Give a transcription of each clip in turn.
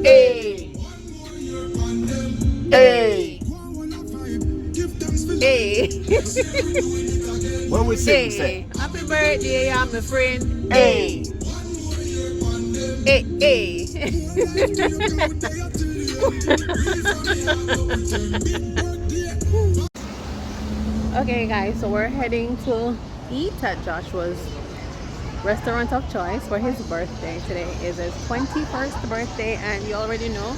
Hey, hey, hey, What we sing, say? hey. Happy birthday, I'm a friend. Hey. Hey, hey. Okay, guys, so we're heading to eat at Joshua's restaurant of choice for his birthday. Today is his 21st birthday, and you already know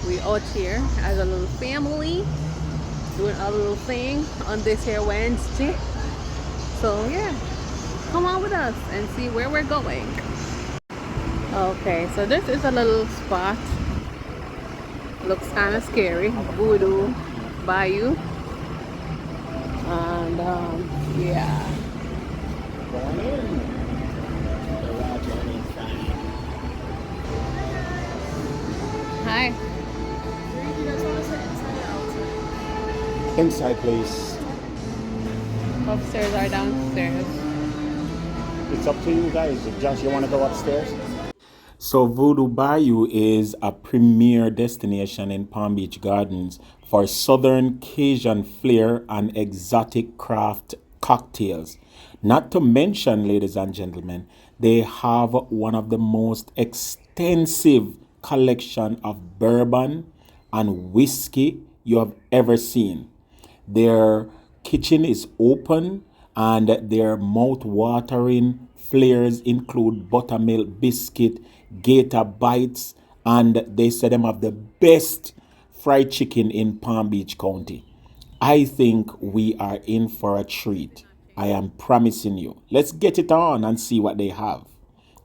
we out here as a little family doing a little thing on this here Wednesday. So yeah, come on with us and see where we're going. Okay, so this is a little spot. Looks kind of scary. Voodoo Bayou. And yeah. Hi. Inside, please. Upstairs or downstairs? It's up to you guys. If Josh, you want to go upstairs? So Voodoo Bayou is a premier destination in Palm Beach Gardens for southern Cajun flair and exotic craft cocktails. Not to mention, ladies and gentlemen, they have one of the most extensive collection of bourbon and whiskey you have ever seen. Their kitchen is open and their mouth-watering flares include buttermilk biscuit, gator bites, and they say them have the best fried chicken in Palm Beach County. I think we are in for a treat. I am promising you. Let's get it on and see what they have.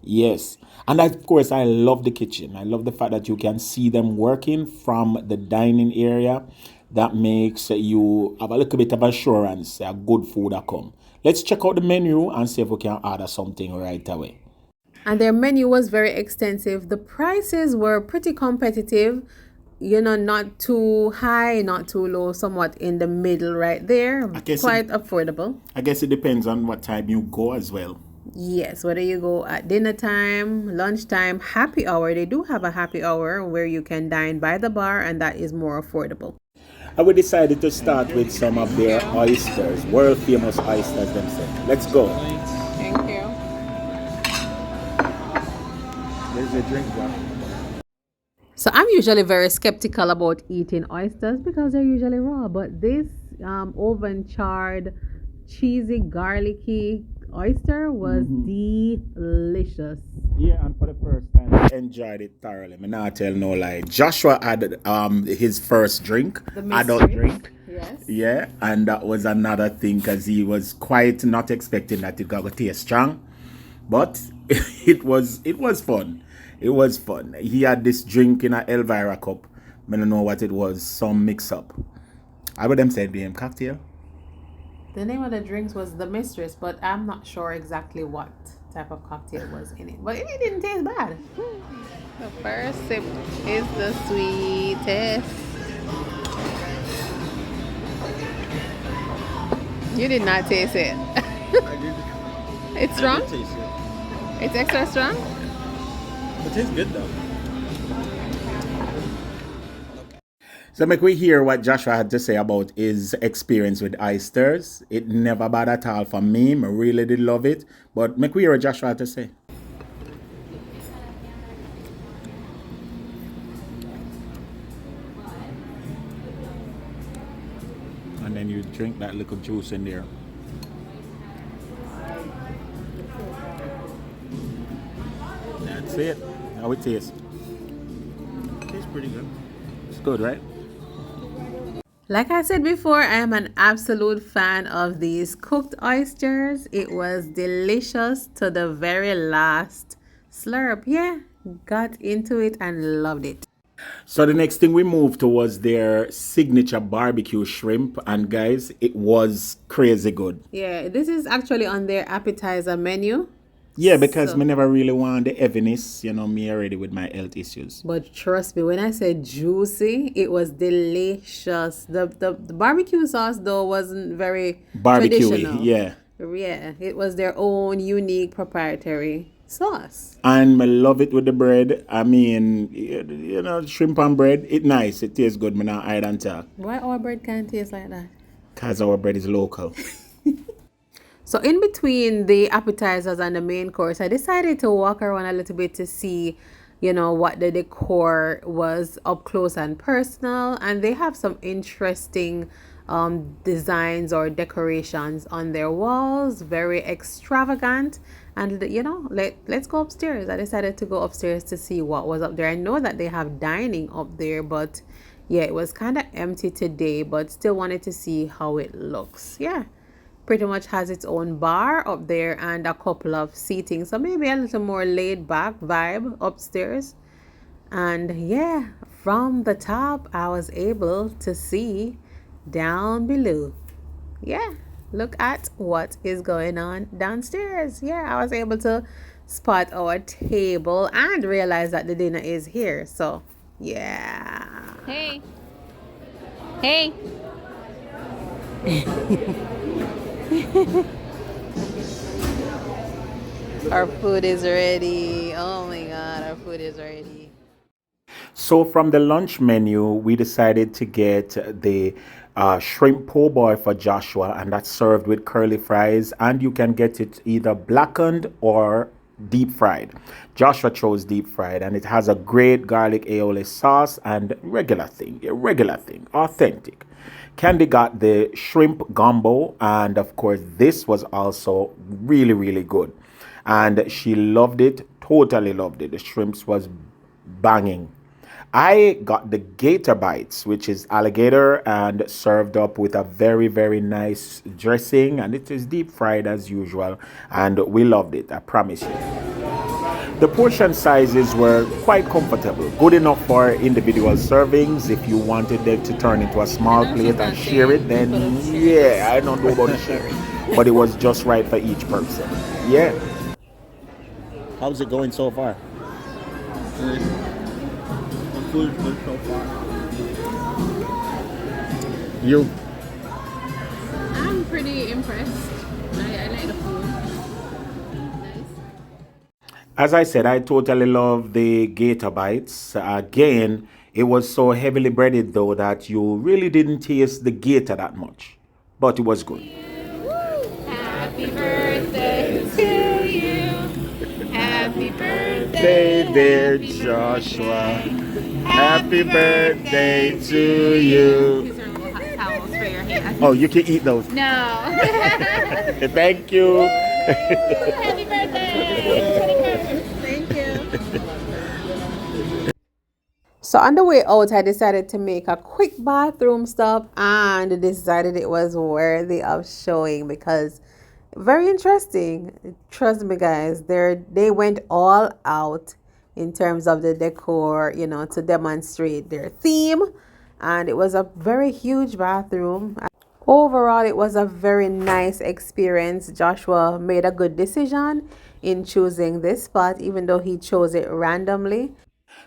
Yes. And of course, I love the kitchen. I love the fact that you can see them working from the dining area. That makes you have a little bit of assurance that good food will come. Let's check out the menu and see if we can order something right away. And their menu was very extensive. The prices were pretty competitive, you know, not too high, not too low, somewhat in the middle right there. Quite affordable. I guess it depends on what time you go as well. Yes, whether you go at dinner time, lunchtime, happy hour. They do have a happy hour where you can dine by the bar, and that is more affordable. And we decided to start with some of their oysters, world famous oysters themselves. Let's go. Thank you. There's your drink, John. So I'm usually very skeptical about eating oysters because they're usually raw, but this oven charred, cheesy, garlicky oyster was delicious. Yeah, and for the first time, I enjoyed it thoroughly. Me not tell no lie. Joshua had his first drink, adult drink. Yes. Yeah, and that was another thing because he was quite not expecting that it got to taste strong, but it was fun. It was fun. He had this drink in a Elvira cup. I don't know what it was. Some mix up. I would them say the cocktail. The name of the drinks was The Mistress, but I'm not sure exactly what type of cocktail was in it. But it didn't taste bad. The first sip is the sweetest. You did not taste it. I did. It's strong? I did taste it. It's extra strong? It tastes good though. So make we hear what Joshua had to say about his experience with oysters. It never bad at all for me. I really did love it. But make we hear what Joshua had to say. And then you drink that little juice in there. That's it. How it tastes. It tastes pretty good. It's good, right? Like I said before, I am an absolute fan of these cooked oysters. It was delicious to the very last slurp. Yeah, got into it and loved it. So the next thing we moved to was their signature barbecue shrimp. And guys, it was crazy good. Yeah, this is actually on their appetizer menu. Yeah, because me never really want the heaviness, me already with my health issues. But trust me, when I said juicy, it was delicious. The barbecue sauce though wasn't very Barbecue-y, traditional. yeah. Yeah, it was their own unique proprietary sauce. And I love it with the bread. I mean, you know, shrimp and bread, it nice. It tastes good. Me not hide and talk. Why our bread can't taste like that? Because our bread is local. So in between the appetizers and the main course, I decided to walk around a little bit to see, you know, what the decor was up close and personal. And they have some interesting designs or decorations on their walls, very extravagant. And you know, let's go upstairs. I decided to go upstairs to see what was up there. I know that they have dining up there, but yeah, it was kind of empty today, but still wanted to see how it looks. Yeah, pretty much has its own bar up there and a couple of seating, so maybe a little more laid back vibe upstairs. And yeah, from the top I was able to see down below. Yeah, look at what is going on downstairs. Yeah, I was able to spot our table and realize that the dinner is here. So yeah. Hey, hey. Our food is ready. Oh my god, our food is ready. So from the lunch menu, we decided to get the shrimp po' boy for Joshua, and that's served with curly fries. And you can get it either blackened or deep fried. Joshua chose deep fried, and it has a great garlic aioli sauce and regular thing, authentic. Candy got the shrimp gumbo, and of course, this was also really good. And she loved it, totally loved it. The shrimps was banging. I got the gator bites, which is alligator, and served up with a very nice dressing, and it is deep fried as usual, and we loved it, I promise you. The portion sizes were quite comfortable, good enough for individual servings. If you wanted them to turn into a small plate and share it, then yeah, I don't know about the sharing, but it was just right for each person. Yeah. How's it going so far? The food is good so far. You? I'm pretty impressed. I like the food. Nice. As I said, I totally love the gator bites. Again, it was so heavily breaded though that you really didn't taste the gator that much, but it was good. Happy birthday to you. Happy birthday, Dear Joshua, happy birthday to you. These are little hot towels for your hair. Oh, you can eat those. No. Thank you. Happy birthday. Thank you. So on the way out, I decided to make a quick bathroom stop and decided it was worthy of showing because very interesting. Trust me, guys, they went all out in terms of the decor, you know, to demonstrate their theme. And it was a very huge bathroom. Overall, it was a very nice experience. Joshua made a good decision in choosing this spot, even though he chose it randomly.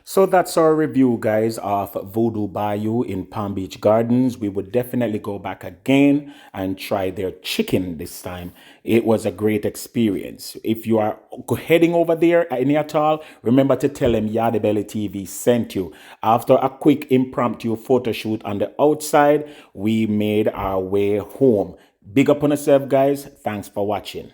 So that's our review, guys, of Voodoo Bayou in Palm Beach Gardens. We would definitely go back again and try their chicken this time. It was a great experience. If you are heading over there any at all, remember to tell them Yardie Belly TV sent you. After a quick impromptu photo shoot on the outside, we made our way home. Big up on yourself, guys. Thanks for watching.